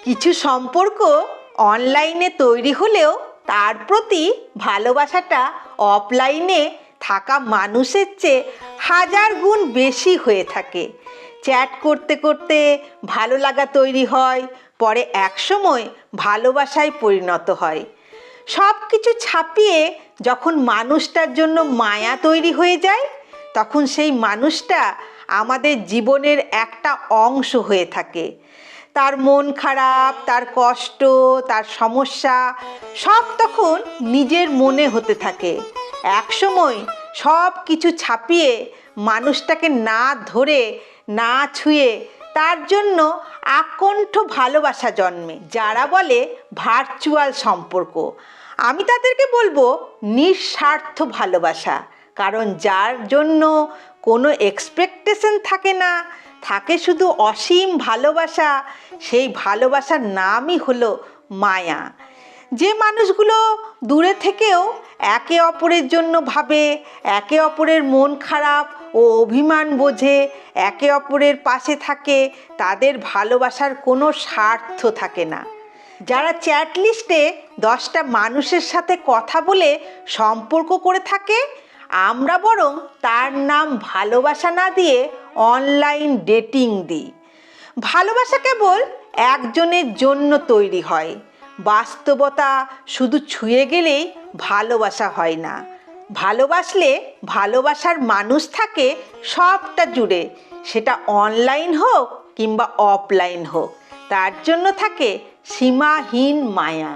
কিছু সম্পর্ক অনলাইনে তৈরি হলেও তার প্রতি ভালোবাসাটা অফলাইনে থাকা মানুষের চেয়ে হাজার গুণ বেশি হয়ে থাকে। চ্যাট করতে করতে ভালো লাগা তৈরি হয়, পরে একসময় ভালোবাসায় পরিণত হয়। সব কিছু ছাপিয়ে যখন মানুষটার জন্য মায়া তৈরি হয়ে যায়, তখন সেই মানুষটা আমাদের জীবনের একটা অংশ হয়ে থাকে। তার মন খারাপ, তার কষ্ট, তার সমস্যা সব তখন নিজের মনে হতে থাকে। একসময় সব কিছু ছাপিয়ে মানুষটাকে না ধরে, না ছুঁয়ে তার জন্য আকণ্ঠ ভালোবাসা জন্মে। যারা বলে ভার্চুয়াল সম্পর্ক, আমি তাদেরকে বলবো নিঃস্বার্থ ভালোবাসা। কারণ যার জন্য কোনো এক্সপেকটেশন থাকে না, থাকে শুধু অসীম ভালোবাসা, সেই ভালোবাসার নামই হলো মায়া। যে মানুষগুলো দূরে থেকেও একে অপরের জন্য ভাবে, একে অপরের মন খারাপ ও অভিমান বোঝে, একে অপরের পাশে থাকে, তাদের ভালোবাসার কোনো স্বার্থ থাকে না। যারা চ্যাট লিস্টে 10টা মানুষের সাথে কথা বলে সম্পর্ক করে থাকে, আমরা বরং তার নাম ভালোবাসা না দিয়ে অনলাইন ডেটিং দিই। ভালোবাসা কেবল একজনের জন্য তৈরি হয়। বাস্তবতা শুধু ছুঁয়ে গেলেই ভালোবাসা হয় না। ভালোবাসলে ভালোবাসার মানুষ থাকে সবটা জুড়ে, সেটা অনলাইন হোক কিংবা অফলাইন হোক। তার জন্য থাকে সীমাহীন মায়া।